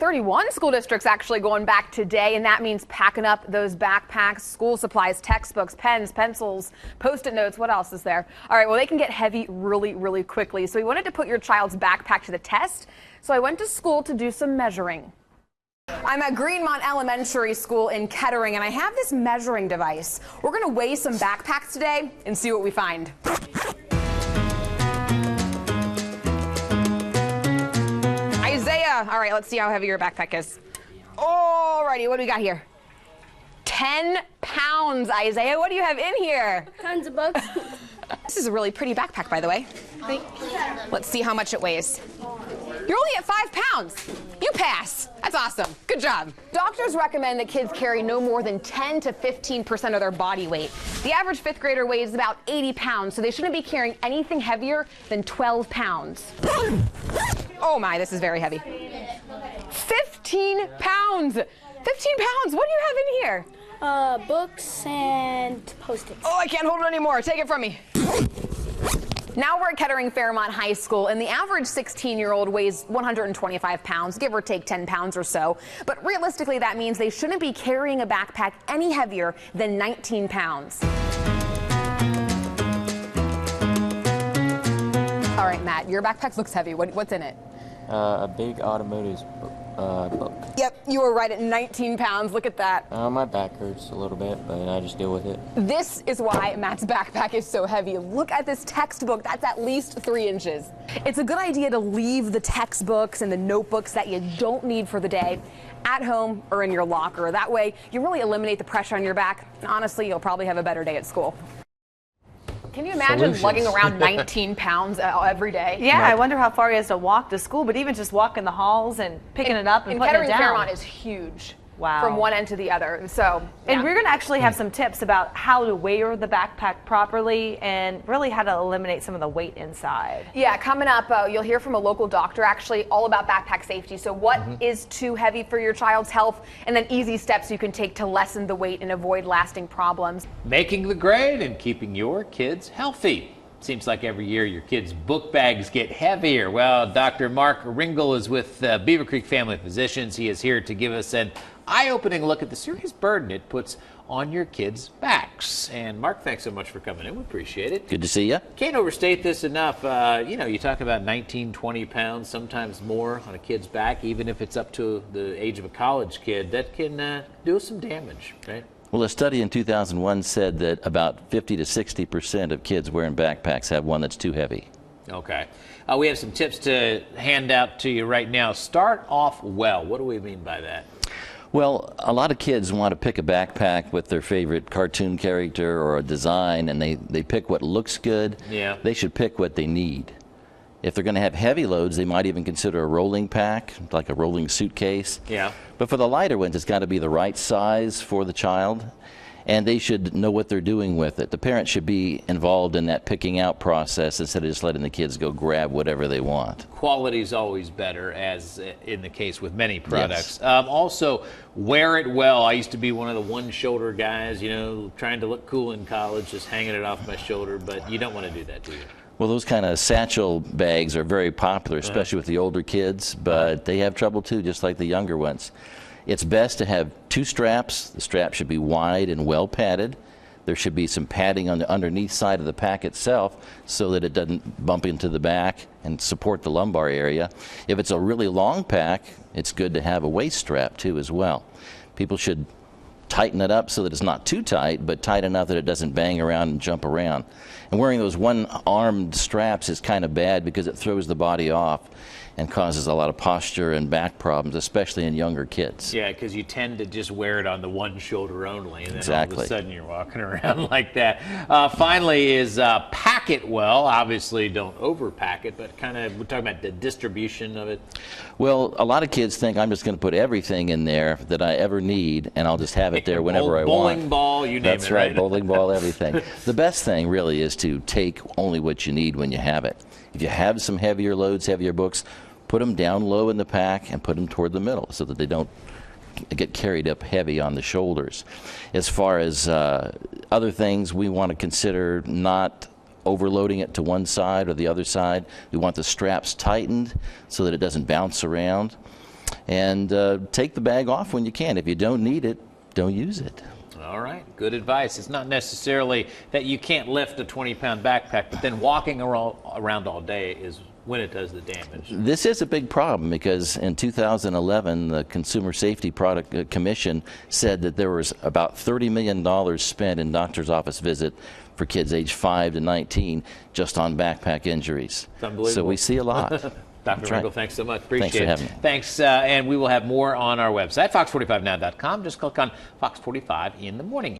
31 school districts actually going back today, and that means packing up those backpacks, school supplies, textbooks, pens, pencils, Post-it notes. What else is there? All right, well, they can get heavy really, really quickly. So we wanted to put your child's backpack to the test. So I went to school to do some measuring. I'm at Greenmont Elementary School in Kettering, and I have this measuring device. We're going to weigh some backpacks today and see what we find. Isaiah, all right, let's see how heavy your backpack is. Alrighty, what do we got here? 10 pounds, Isaiah. What do you have in here? Tons of books. This is a really pretty backpack, by the way. Let's see how much it weighs. You're only at 5 pounds. You pass. That's awesome. Good job. Doctors recommend that kids carry no more than 10 to 15% of their body weight. The average 5th grader weighs about 80 pounds, so they shouldn't be carrying anything heavier than 12 pounds. Oh my, this is very heavy. 15 pounds. 15 pounds. What do you have in here? Books and Post-its. Oh, I can't hold it anymore. Take it from me. Now we're at Kettering Fairmont High School, and the average 16-year-old weighs 125 pounds, give or take 10 pounds or so. But realistically, that means they shouldn't be carrying a backpack any heavier than 19 pounds. All right, Matt, your backpack looks heavy. What's in it? A big automotive book. Yep, you were right at 19 pounds. Look at that. My back hurts a little bit, but I just deal with it. This is why Matt's backpack is so heavy. Look at this textbook. That's at least 3 inches. It's a good idea to leave the textbooks and the notebooks that you don't need for the day at home or in your locker. That way, you really eliminate the pressure on your back. And honestly, you'll probably have a better day at school. Can you imagine lugging around 19 pounds every day? Yeah, I wonder how far he has to walk to school, but even just walking the halls and picking it up and putting it down. Kettering Fairmont is huge. Wow. From one end to the other. So, yeah. And we're going to actually have some tips about how to wear the backpack properly and really how to eliminate some of the weight inside. Yeah, coming up, you'll hear from a local doctor actually all about backpack safety. So what is too heavy for your child's health, and then easy steps you can take to lessen the weight and avoid lasting problems. Making the grade and keeping your kids healthy. Seems like every year your kids' book bags get heavier. Well, Dr. Mark Ringle is with Beavercreek Family Physicians. He is here to give us an eye-opening look at the serious burden it puts on your kids' backs. And Mark, thanks so much for coming in. We appreciate it. Good to see you. Can't overstate this enough. You talk about 19, 20 pounds, sometimes more on a kid's back, even if it's up to the age of a college kid. That can do some damage, right? Well, a study in 2001 said that about 50 to 60% of kids wearing backpacks have one that's too heavy. Okay. We have some tips to hand out to you right now. Start off well. What do we mean by that? Well, a lot of kids want to pick a backpack with their favorite cartoon character or a design, and they pick what looks good. Yeah. They should pick what they need. If they're going to have heavy loads, they might even consider a rolling pack, like a rolling suitcase. Yeah. But for the lighter ones, it's got to be the right size for the child, and they should know what they're doing with it. The parents should be involved in that picking out process instead of just letting the kids go grab whatever they want. Quality is always better, as in the case with many products. Yes. Also, wear it well. I used to be one of the one-shoulder guys, trying to look cool in college, just hanging it off my shoulder, but you don't want to do that, do you? Well, those kind of satchel bags are very popular, especially with the older kids, but they have trouble too, just like the younger ones. It's best to have 2 straps. The strap should be wide and well padded. There should be some padding on the underneath side of the pack itself so that it doesn't bump into the back and support the lumbar area. If it's a really long pack, it's good to have a waist strap too as well. People should tighten it up so that it's not too tight, but tight enough that it doesn't bang around and jump around. And wearing those one-armed straps is kind of bad because it throws the body off and causes a lot of posture and back problems, especially in younger kids. Yeah, because you tend to just wear it on the one shoulder only, and then Exactly. all of a sudden you're walking around like that. Finally is pack it well. Obviously don't overpack it, but we're talking about the distribution of it. Well, a lot of kids think I'm just going to put everything in there that I ever need, and I'll just have it there whenever I want. Bowling ball, you name That's it. right, bowling ball, everything. The best thing really is to take only what you need when you have it. If you have some heavier loads, heavier books, put them down low in the pack and put them toward the middle so that they don't get carried up heavy on the shoulders. As far as other things, we want to consider not overloading it to one side or the other side. We want the straps tightened so that it doesn't bounce around. and take the bag off when you can. If you don't need it, don't use it. All right, good advice. It's not necessarily that you can't lift a 20-pound backpack, but then walking around all day is when it does the damage. This is a big problem because in 2011, the Consumer Safety Product Commission said that there was about $30 million spent in doctor's office visit for kids age 5 to 19 just on backpack injuries. It's unbelievable. So we see a lot. Dr. Ringle, thanks so much. Appreciate Thanks for having me. Thanks, and we will have more on our website, fox45now.com. Just click on Fox 45 in the morning.